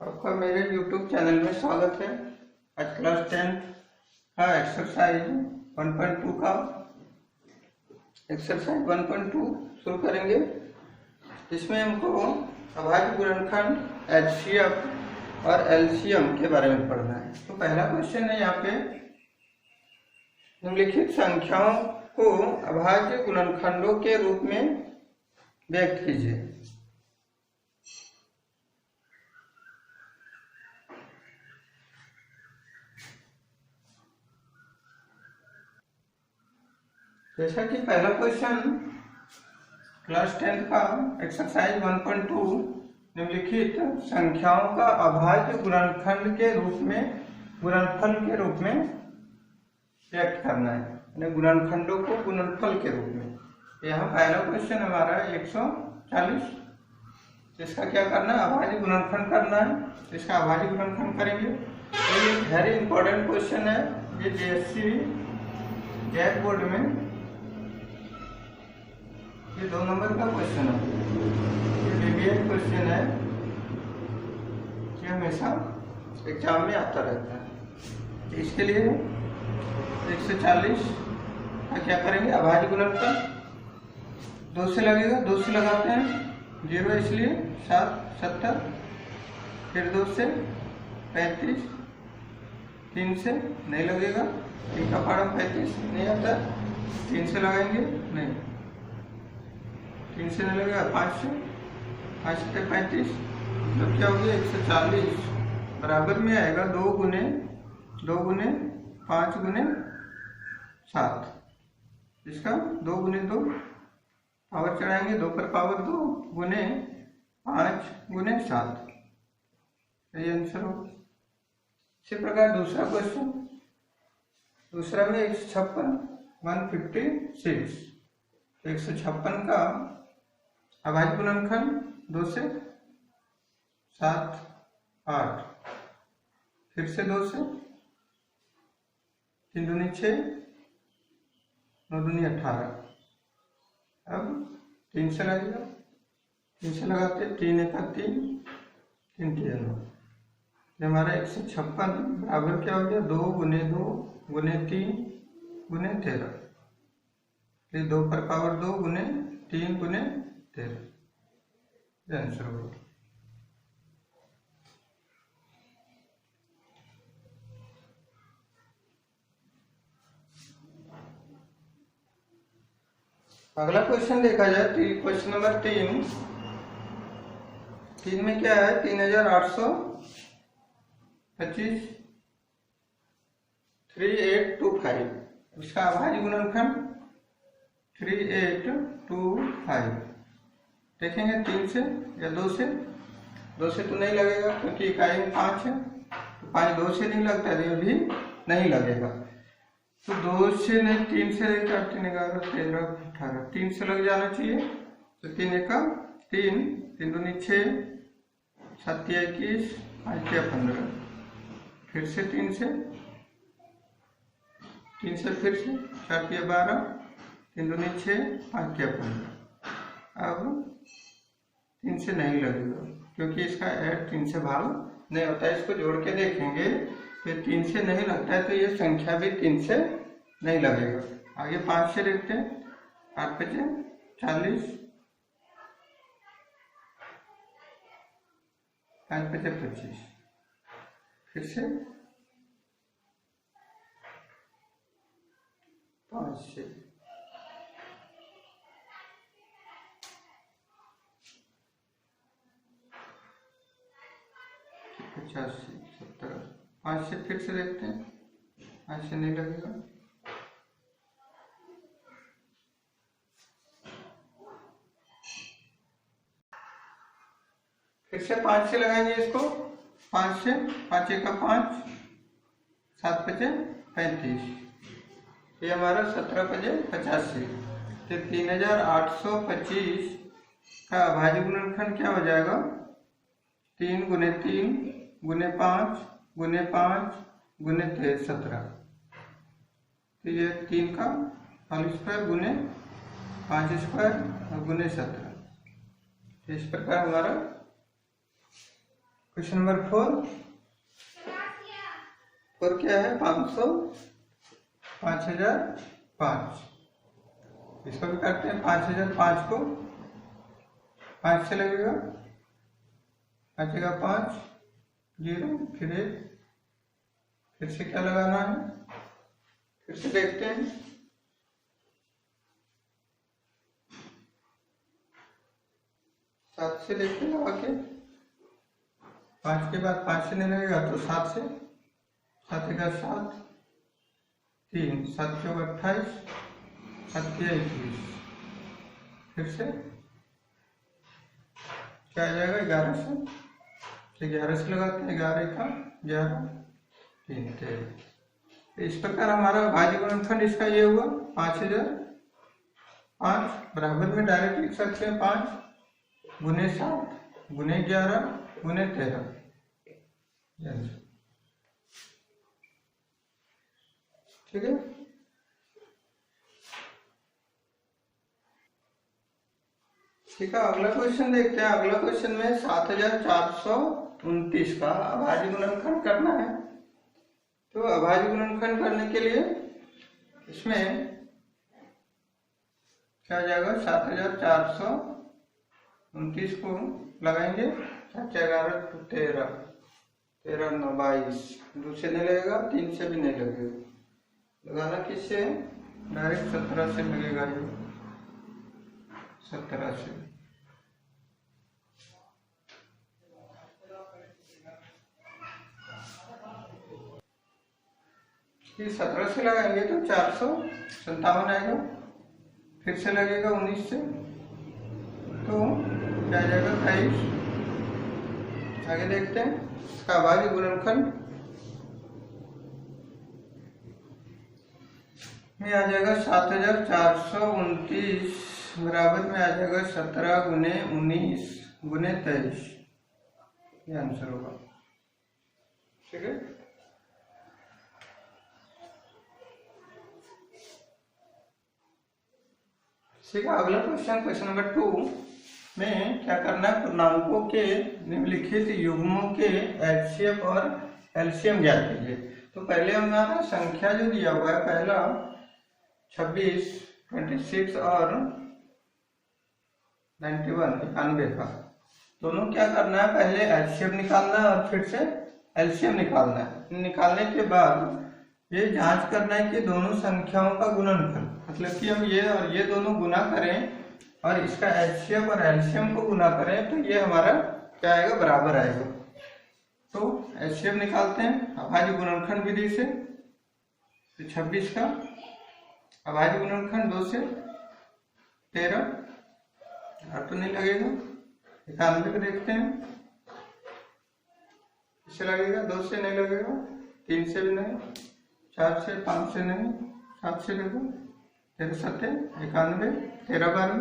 आपका मेरे YouTube channel में स्वागत है। आज क्लास 10 का एक्सरसाइज 1.2 का एक्सरसाइज 1.2 शुरू करेंगे। इसमें हमको अभाज्य गुणनखंड, HCF और LCM के बारे में पढ़ना है। तो पहला क्वेश्चन है यहाँ पे, निम्नलिखित संख्याओं को अभाज्य गुणनखंडों के रूप में व्यक्त कीजिए। जैसा कि पहला क्वेश्चन क्लास 10 का एक्सरसाइज 1.2 निम्नलिखित संख्याओं का अभाज्य गुणनखंड के रूप में, गुणनफल के रूप में व्यक्त करना है, यानी गुणनखंडों को गुणनफल के रूप में। यहाँ पहला क्वेश्चन हमारा 140, इसका क्या करना है, अभाज्य गुणनखंड करना है। इसका अभाज्य गुणनखंड करेंगे। तो ये वेरी इंपॉर्टेंट क्वेश्चन है, ये JSC जैक बोर्ड में ये 2 नंबर का क्वेश्चन है। ये डेविएट क्वेश्चन है, ये हमेशा एग्जाम में आता रहता है। इसके लिए 140 का क्या करेंगे, अभाज्य गुणनफल 2 से लगेगा, 2 से लगाते हैं 0 इसलिए 7 70, फिर 2 से 35, 3 से नहीं लगेगा, 3 का पारा 35 नहीं आता, 3 से लगाएंगे नहीं, 3 से नहीं लगेगा, 5 से 35, मतलब क्या हो गया 140 बराबर में आएगा 2 गुने 5 गुने 7। इसका 2 गुने 2 पावर चढ़ाएंगे, 2 पर पावर 2 गुने 5 गुने 7, यही आंसर हो। इसी प्रकार दूसरा क्वेश्चन, दूसरा में 156 156 का अभाज्य गुणनखंड 2 से 7 8, फिर से 2 से 3 दूनी 6, 9 दूनी 18। अब 3 से लगेगा, 3 से लगाते 3 1 3 3 3 9, हमारा 156 बराबर क्या हो गया 2 गुने 2 गुने 3 गुने 13, फिर 2 पर पावर 2 गुने 3 गुने 13, आंसर होगा। अगला क्वेश्चन देखा जाए, क्वेश्चन नंबर 3 में क्या है, 3825 3825, इसका अभाज्य गुणनखंड 3825 देखेंगे। 3 से या 2 से, 2 से तो नहीं लगेगा क्योंकि इकाई में 5 है, तो 5 2 से नहीं लगता है, ये भी नहीं लगेगा। तो 2 से नहीं, 3 से 4 3 11 13 18, 3 से लग जाना चाहिए। तो 3 1 3 3 दूनी 6 7 21 5 15, फिर से 3 से फिर से 4 12 3 दूनी 6 5 15। अब 3 से नहीं लगेगा क्योंकि इसका ऐड 3 से भाग नहीं होता है। इसको जोड़ के देखेंगे तो 3 से नहीं लगता है, तो ये संख्या भी 3 से नहीं लगेगा। आगे 5 से देखते हैं, 8 5 40, 5 5 25, फिर से 5 से 85 70, 5 से फिर से देखते हैं, 5 से नहीं लगेगा, फिर से 5 से लगाएंगे इसको, 5 से 5 1 5 7 5 35, ये हमारा 17 5 85। तो 3825 का अभाज्य गुणनखंड क्या हो जाएगा, 3 गुने 3 गुने 5 गुने 5 गुने 17। तो ये 3 का होल स्क्वायर गुने 5 स्क्वायर और गुने 17। तो इस प्रकार हमारा क्वेश्चन नंबर 4 क्या है? 500 5005। इसको भी करते हैं। 5005 को 5 से लगेगा, बचेगा 5 0 फिर 1, फिर से क्या लगाना है? फिर से देखते हैं। 7 से देखते हैं लगा के। 5 के बाद 5 से नहीं लगेगा तो 7 से, 7 का 7 3 7 चौक 28 7 के 21, फिर से क्या आ जाएगा? 11 से, तो 11 से लगाते हैं। 11 का 11 3 13। इस प्रकार हमारा भाज्य गुणनखंड इसका ये हुआ 5005। बराबर में डायरेक्ट लिख सकते हैं 5 गुने 7 गुने 11 गुने 13। ठीक है। ठीक है, अगला क्वेश्चन देखते हैं। अगला क्वेश्चन में 7429 का अभाज्य गुणनखंड करना है। तो अभाज्य गुणनखंड करने के लिए इसमें क्या जाएगा? 7429 को लगाएंगे। 4 11 13 13 9 22, 2 से नहीं लगेगा, 3 से भी नहीं लगेगा। लगाना किससे? डायरेक्ट 17 से लगेगा। ये 17 से। ये 17 से लगाएंगे तो 457 आएगा। फिर से लगेगा 19 से तो क्या जाएगा? 23। आगे देखते हैं इसका अभाज्य गुणनखंड में आ जाएगा 7429 बराबर में आ जाएगा 17 गुने 19 गुने 23। ये आंसर होगा। ठीक है। ठीक है, अगला क्वेश्चन, क्वेश्चन नंबर 2 में क्या करना है? पूर्णांकों के निम्नलिखित युग्मों के एचसीएफ और एलसीएम ज्ञात कीजिए। तो पहले हमारा संख्या जो दिया हुआ है, पहला 26 26 और 91 का, दोनों क्या करना है? पहले एचसीएफ निकालना है और फिर से एलसीएम निकालना है। निकालने के बाद ये जांच करना है कि दोनों संख्याओं का गुणनफल, मतलब कि हम ये और ये दोनों गुना करें और इसका एचसीएफ और एलसीएम को गुना करें तो ये हमारा क्या आएगा? बराबर आएगा। तो एचसीएफ निकालते हैं अभाज्य गुणनखंड विधि से। तो 26 का अभाज्य गुणनखंड 2 से 13, और तो नहीं लगेगा। 91 को देखते हैं, इससे लगेगा, 2 से नहीं लगेगा, 3 से भी नहीं, 4 से 5 से नहीं, 7 से लगेगा, 13 7 91 13 12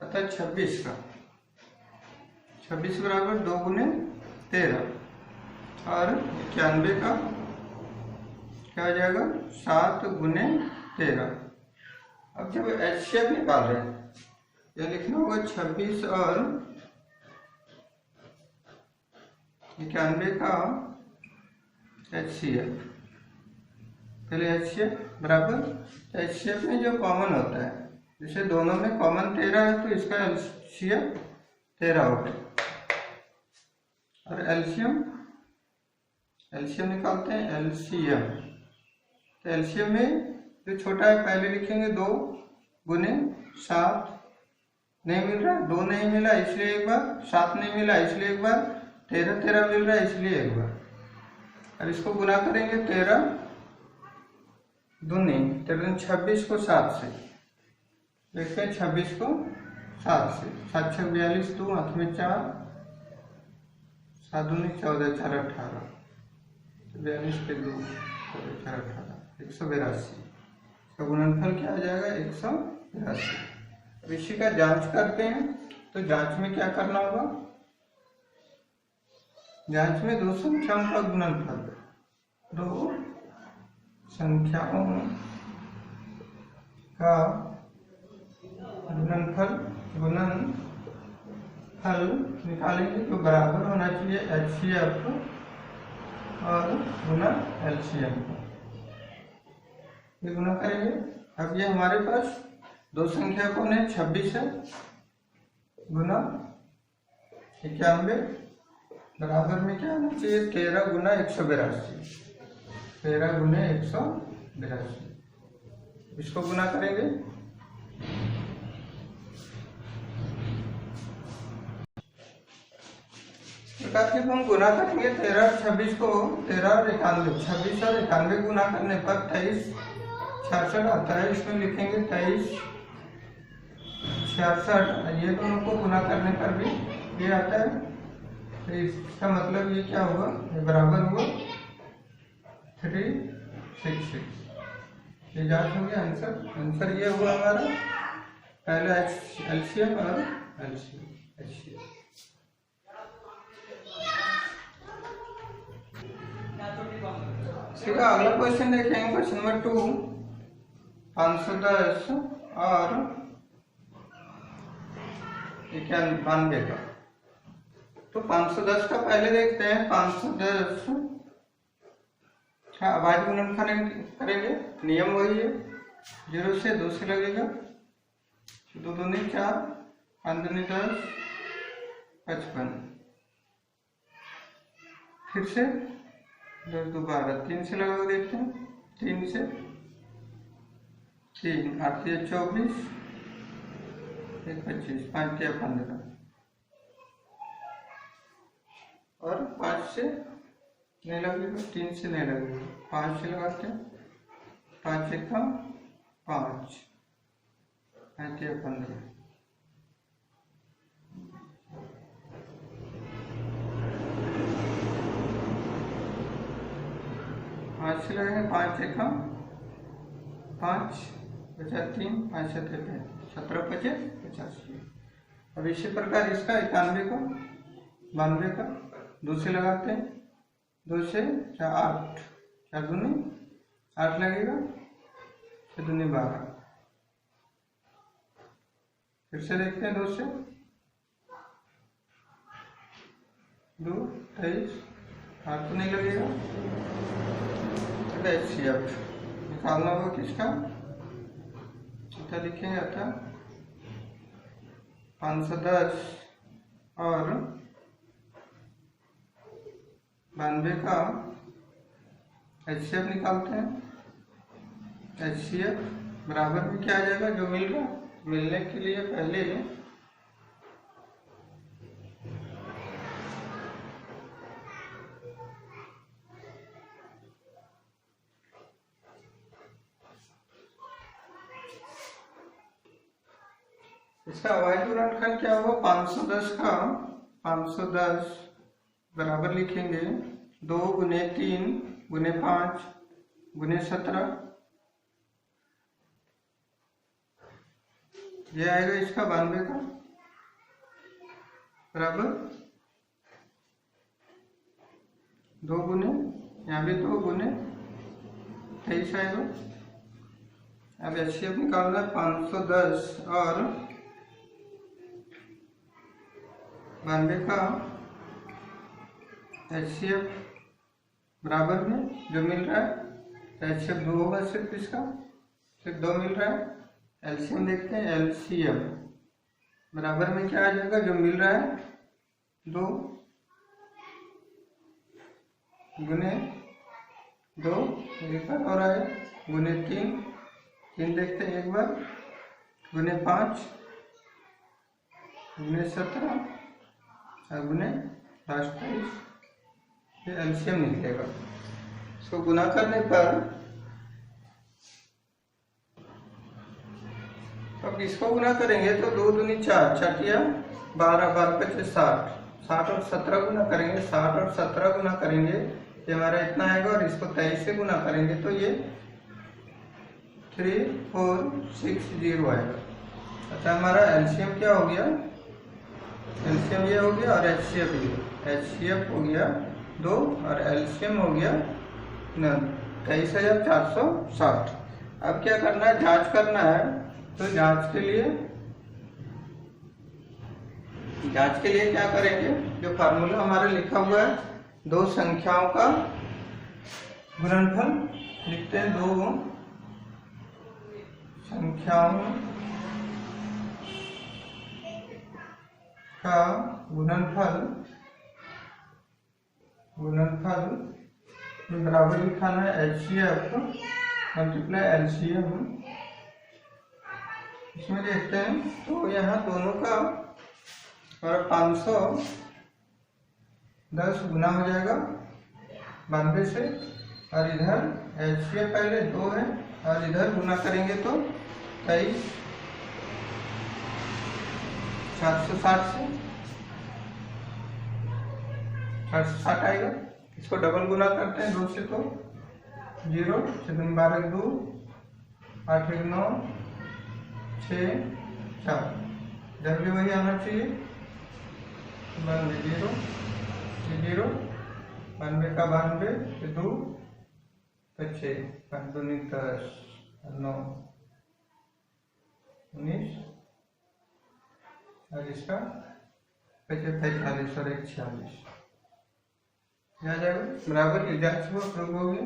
अतः 26 का 26 बराबर 2 गुने 13 और 91 का क्या हो जाएगा? 7 गुने 13। अब जब एचसीएफ निकाल रहे हैं यह लिखना होगा 26 और 91 का एचसीएफ। पहले एचसीएफ बराबर, एचसीएफ में जो कॉमन होता है, जैसे दोनों में कॉमन 13 है तो इसका एलसीएम 13 हो गया। और एलसीएम निकालते हैं एलसीएम। तो एलसीएम में जो छोटा है पहले लिखेंगे 2 गुने 7, नहीं मिल रहा, 2 नहीं मिला इसलिए एक बार, 7 नहीं मिला इसलिए एक बार, 13 13 मिल रहा है इसलिए एक बार। अब इसको गुना करेंगे 13 दूनी 13 26 को 7 से देखते हैं। 26 को 7 से, 7 6 42, 2 हाथ में 4, 7 दूनी 14 4 18, 42 पे 2 4 18 182। इसका गुणनफल क्या आ जाएगा? 182। अब इसी का जांच करते हैं। तो जांच में क्या करना होगा? जांच में 2 संख्याओं का गुणनफल, 2 संख्याओं का गुणनफल हल निकालेंगे तो बराबर होना चाहिए HCF और गुना LCM को, ये गुना करेंगे। अब ये हमारे पास दो संख्या कौन है, 26 है, गुना 91 बराबर में क्या होना चाहिए, 13 गुना 182, 13 गुने 182, इसको गुना करेंगे। प्रकार के हम गुना करेंगे 13 और 26 को, 13 और 91, 26 और 91 गुना करने पर 23 66 आता है। इसमें लिखेंगे 23 66, ये दोनों को गुना करने पर भी ये आता है, तो इसका मतलब ये क्या हुआ, ये बराबर हुआ 366, ये जांच हो गया आंसर। आंसर ये हुआ हमारा पहला LCM और HCF। ठीक है, अगला क्वेश्चन देखेंगे, क्वेश्चन नंबर 2, 510 और 91 का। तो 510 का पहले देखते हैं, 510 आवाज गुणनखंड करेंगे, नियम वही है, 0 से 2 से लगेगा, 2 दूनी 4, 5 दूनी 10, 55, फिर से 10 2 12, 3 से लगा देखते हैं, 3 से 3, 8 3 24, 1 25, 5 3 15, और 5 से नहीं लगेगा, 3 से नहीं लगेगा, 5 से लगाते हैं, 5 1 5, 5 3 15, 5 से लगेंगे, 5 1 5, 5 3, 5 7 17 25 85। अब इसी प्रकार इसका 91 का 92 का 2 से लगाते हैं, 2 से 8, 4 दूनी 8 लगेगा, 6 दूनी 12, फिर से देखते हैं 2 से 2 23, 8 तो नहीं लगेगा, HCF निकालना होगा किसका, लिखेंगे आता 510 और 92 का HCF निकालते हैं। HCF बराबर में क्या आ जाएगा, जो मिल रहा, मिलने के लिए पहले इसका अवयव गुणनखंड क्या होगा, 510 का 510 बराबर लिखेंगे 2 गुने 3 गुने 5 गुने 17, ये आएगा इसका 92 का बराबर 2 गुने, यहाँ भी 2 गुने 23 आएगा। अब HCF निकालना 510 और 92 का HCF बराबर में जो मिल रहा है, तो HCF 2 होगा, सिर्फ इसका सिर्फ 2 मिल रहा है। LCM देखते हैं, LCM बराबर में क्या आ जाएगा, जो मिल रहा है 2 गुने 2, एक बार और आए गुने 3 देखते हैं एक बार, गुने 5 गुने 17 और गुने 28, ये LCM निकलेगा। इसको गुना करने पर, अब इसको गुना करेंगे तो 2 दूनी 4, 4 12, 12 25 60, 60 और 17 गुना करेंगे, 60 और 17 गुना करेंगे, ये हमारा इतना आएगा, और इसको 23 से गुना करेंगे तो ये 3460 आएगा। अच्छा, हमारा LCM क्या हो गया, LCM ये हो गया और HCF ये, HCF हो गया 2 और LCM हो गया 23,460। अब क्या करना है, जांच करना है, तो जांच के लिए जांच के लिए क्या करेंगे, जो फार्मूला हमारा लिखा हुआ है, दो संख्याओं का गुणनफल लिखते हैं। दो संख्याओं का गुणनफल बराबर लिखाना है HCF मल्टीप्लाई LCM। इसमें देखते हैं तो यहाँ दोनों का और 510 गुना हो जाएगा 92 से, और इधर HCF पहले 2 है और इधर गुना करेंगे तो 23 760 से 760 आएगा। इसको डबल गुना करते हैं 2 से तो 0 7 12 2 8 1 9 6 4, इधर भी वही आना चाहिए। 92 0 0 92 का 92 2 तो 6 5 2 10 9 19 और इसका 45 और 1 46 आ जाएगा बराबर। जांच हो गया।